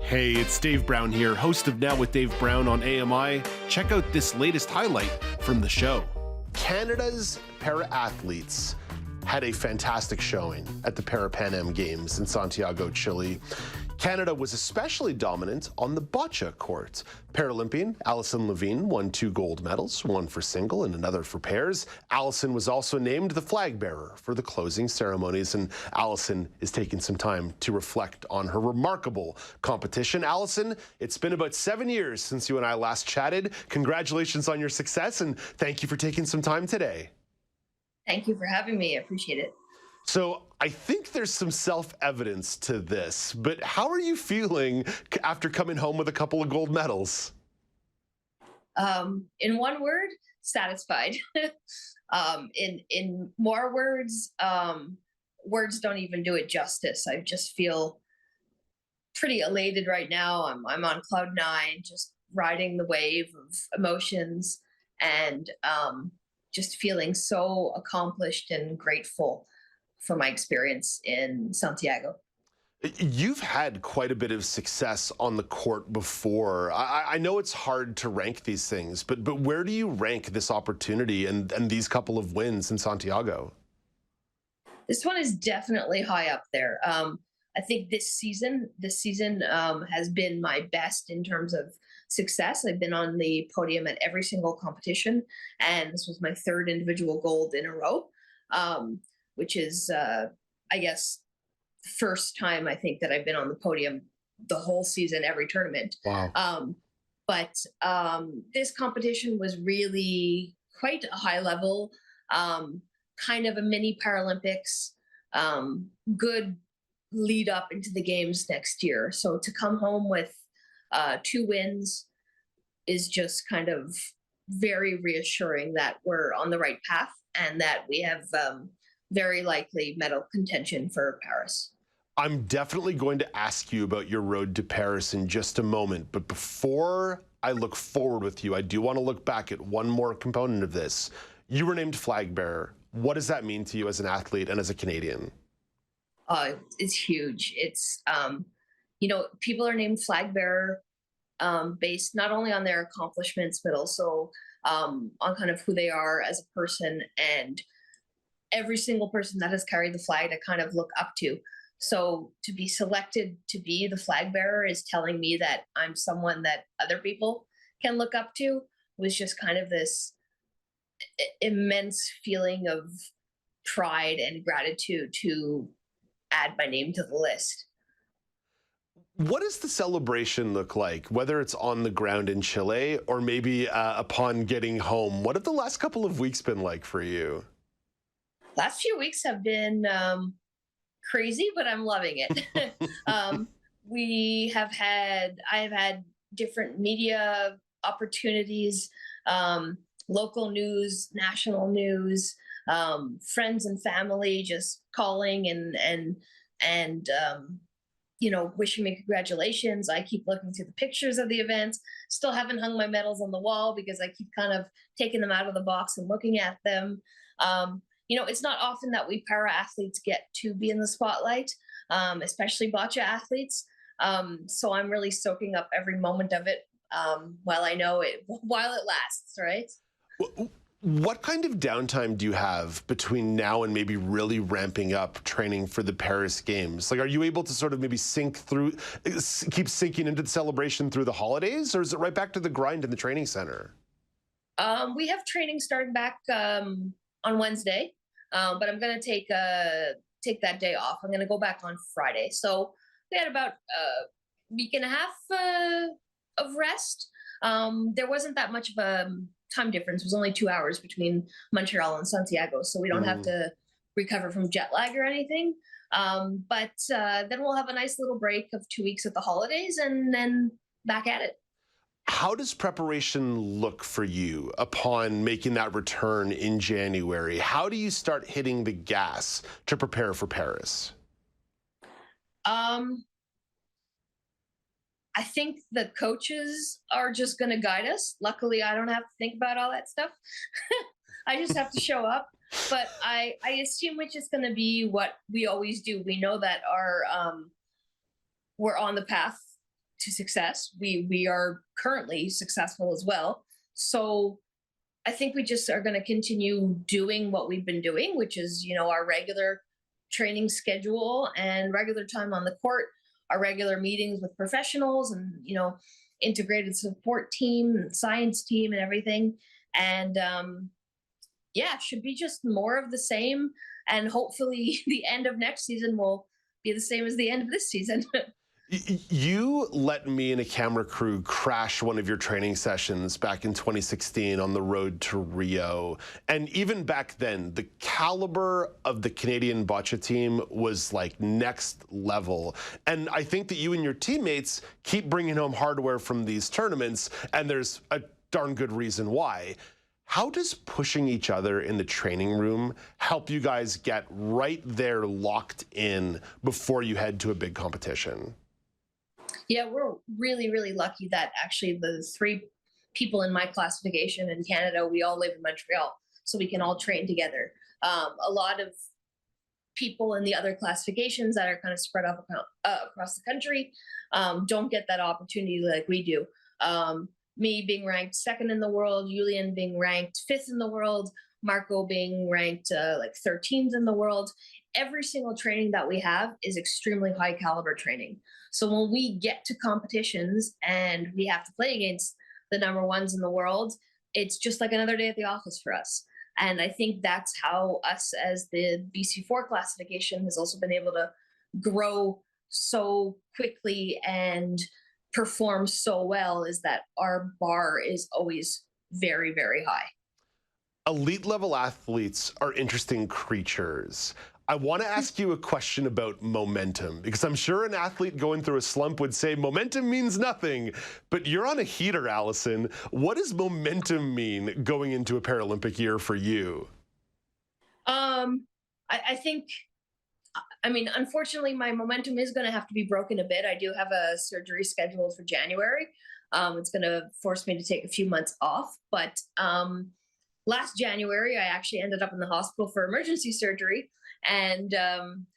Hey, it's Dave Brown here, host of Now with Dave Brown on AMI. Check out this latest highlight from the show. Canada's para-athletes had a fantastic showing at the Parapan American Games in Santiago, Chile. Canada was especially dominant on the bocce court. Paralympian Alison Levine won 2 gold medals, one for single and another for pairs. Alison was also named the flag bearer for the closing ceremonies, and Alison is taking some time to reflect on her remarkable competition. Alison, it's been about 7 years since you and I last chatted. Congratulations on your success, and thank you for taking some time today. Thank you for having me. I appreciate it. So I think there's some self-evidence to this, but how are you feeling after coming home with a couple of gold medals? In one word, satisfied. In more words, words don't even do it justice. I just feel pretty elated right now. I'm on cloud 9, just riding the wave of emotions and just feeling so accomplished and grateful for my experience in Santiago. You've had quite a bit of success on the court before. I know it's hard to rank these things, but where do you rank this opportunity and these couple of wins in Santiago? This one is definitely high up there. I think this season has been my best in terms of success. I've been on the podium at every single competition, and this was my 3rd individual gold in a row. Which is, I guess, the first time I think that I've been on the podium the whole season, every tournament. Wow. But this competition was really quite a high level, kind of a mini Paralympics, good lead up into the games next year. So to come home with 2 wins is just kind of very reassuring that we're on the right path and that we have very likely medal contention for Paris. I'm definitely going to ask you about your road to Paris in just a moment, but before I look forward with you, I do want to look back at one more component of this. You were named flag bearer. What does that mean to you as an athlete and as a Canadian? It's huge. It's, people are named flag bearer based not only on their accomplishments, but also on kind of who they are as a person, and every single person that has carried the flag I kind of look up to. So to be selected to be the flag bearer is telling me that I'm someone that other people can look up to, was just kind of this immense feeling of pride and gratitude to add my name to the list. What does the celebration look like, whether it's on the ground in Chile or maybe upon getting home? What have the last couple of weeks been like for you? Last few weeks have been crazy, but I'm loving it. I have had different media opportunities, local news, national news, friends and family just calling and wishing me congratulations. I keep looking through the pictures of the events. Still haven't hung my medals on the wall because I keep kind of taking them out of the box and looking at them. It's not often that we para athletes get to be in the spotlight, especially bocce athletes. So I'm really soaking up every moment of it while it lasts, right? What kind of downtime do you have between now and maybe really ramping up training for the Paris Games? Like, are you able to sort of maybe keep sinking into the celebration through the holidays, or is it right back to the grind in the training center? We have training starting back on Wednesday, but I'm going to take that day off. I'm going to go back on Friday. So we had about a week and a half of rest. There wasn't that much of a time difference. It was only 2 hours between Montreal and Santiago, so we don't have to recover from jet lag or anything. But then we'll have a nice little break of 2 weeks at the holidays and then back at it. How does preparation look for you upon making that return in January? How do you start hitting the gas to prepare for Paris? I think the coaches are just going to guide us. Luckily, I don't have to think about all that stuff. I just have to show up. But I assume it's just going to be what we always do. We know that we're on the path to success. We are currently successful as well. So I think we just are going to continue doing what we've been doing, which is, our regular training schedule and regular time on the court, our regular meetings with professionals and, integrated support team, and science team and everything. And yeah, should be just more of the same. And hopefully the end of next season will be the same as the end of this season. You let me and a camera crew crash one of your training sessions back in 2016 on the road to Rio. And even back then, the caliber of the Canadian bocce team was like next level. And I think that you and your teammates keep bringing home hardware from these tournaments, and there's a darn good reason why. How does pushing each other in the training room help you guys get right there locked in before you head to a big competition? Yeah, we're really, really lucky that actually the three people in my classification in Canada, we all live in Montreal, so we can all train together. A lot of people in the other classifications that are kind of spread out across the country don't get that opportunity like we do. Me being ranked second in the world, Julian being ranked fifth in the world, Marco being ranked like 13th in the world. Every single training that we have is extremely high caliber training. So when we get to competitions and we have to play against the number ones in the world, it's just like another day at the office for us. And I think that's how us as the BC4 classification has also been able to grow so quickly and perform so well, is that our bar is always very, very high. Elite level athletes are interesting creatures. I want to ask you a question about momentum, because I'm sure an athlete going through a slump would say momentum means nothing, but you're on a heater, Alison. What does momentum mean going into a Paralympic year for you? I think, unfortunately, my momentum is going to have to be broken a bit. I do have a surgery scheduled for January. It's going to force me to take a few months off, but last January, I actually ended up in the hospital for emergency surgery and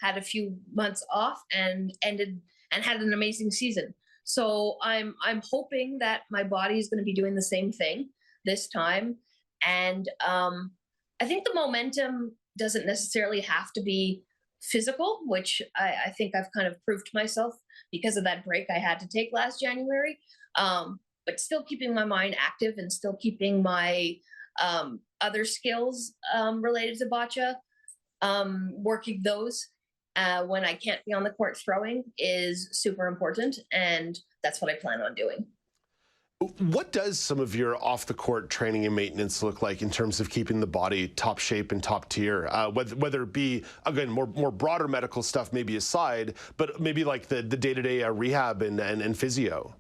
had a few months off and had an amazing season. So I'm hoping that my body is going to be doing the same thing this time. And I think the momentum doesn't necessarily have to be physical, which I think I've kind of proved to myself because of that break I had to take last January. But still keeping my mind active and still keeping my other skills related to bocce, working those when I can't be on the court throwing is super important, and that's what I plan on doing. What does some of your off-the-court training and maintenance look like in terms of keeping the body top shape and top tier? Whether it be, again, more broader medical stuff maybe aside, but maybe like the day-to-day rehab and physio?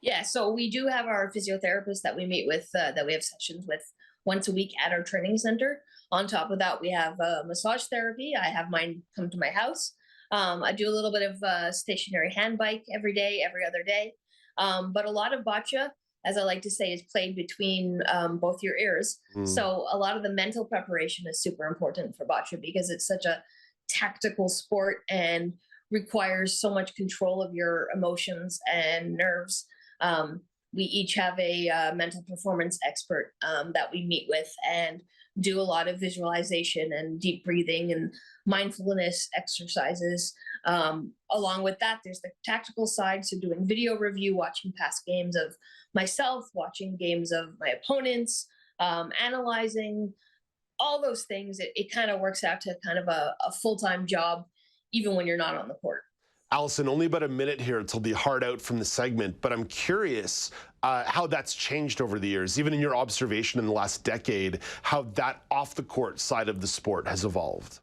Yeah, so we do have our physiotherapist that we meet with, that we have sessions with once a week at our training center. On top of that, we have massage therapy. I have mine come to my house. I do a little bit of stationary hand bike every day, every other day. But a lot of bocce, as I like to say, is played between both your ears. So a lot of the mental preparation is super important for bocce because it's such a tactical sport and requires so much control of your emotions and nerves. We each have a mental performance expert that we meet with and do a lot of visualization and deep breathing and mindfulness exercises. Along with that, there's the tactical side, so doing video review, watching past games of myself, watching games of my opponents, analyzing all those things. It kind of works out to kind of a full-time job, even when you're not on the court. Alison, only about a minute here till the hard out from the segment, but I'm curious how that's changed over the years, even in your observation in the last decade, how that off-the-court side of the sport has evolved.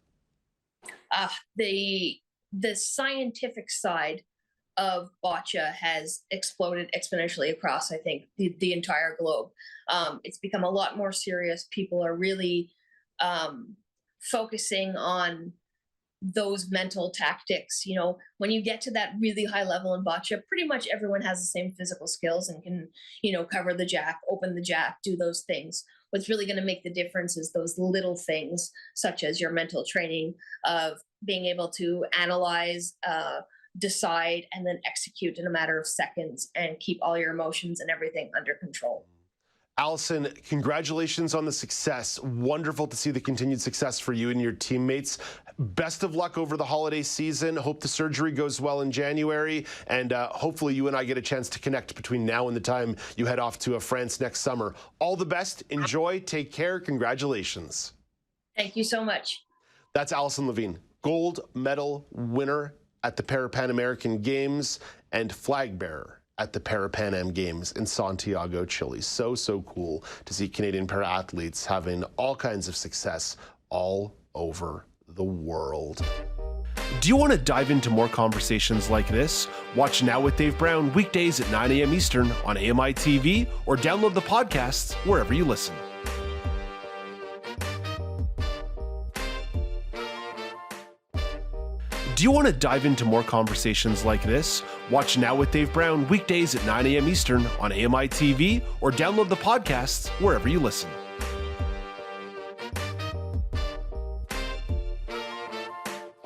The scientific side of bocce has exploded exponentially across, I think, the entire globe. It's become a lot more serious. People are really focusing on those mental tactics. You know, when you get to that really high level in bocce, pretty much everyone has the same physical skills and can, cover the jack, open the jack, do those things. What's really going to make the difference is those little things, such as your mental training of being able to analyze decide and then execute in a matter of seconds and keep all your emotions and everything under control. Alison, congratulations on the success. Wonderful to see the continued success for you and your teammates. Best of luck over the holiday season. Hope the surgery goes well in January, and hopefully you and I get a chance to connect between now and the time you head off to France next summer. All the best. Enjoy. Take care. Congratulations. Thank you so much. That's Alison Levine, gold medal winner at the Parapan American Games and flag bearer at the Parapan Am Games in Santiago, Chile. So cool to see Canadian para-athletes having all kinds of success all over the world. Do you want to dive into more conversations like this? Watch Now with Dave Brown weekdays at 9 a.m. Eastern on AMI-TV or download the podcasts wherever you listen. Do you want to dive into more conversations like this? Watch Now with Dave Brown weekdays at 9 a.m. Eastern on AMI-TV or download the podcasts wherever you listen.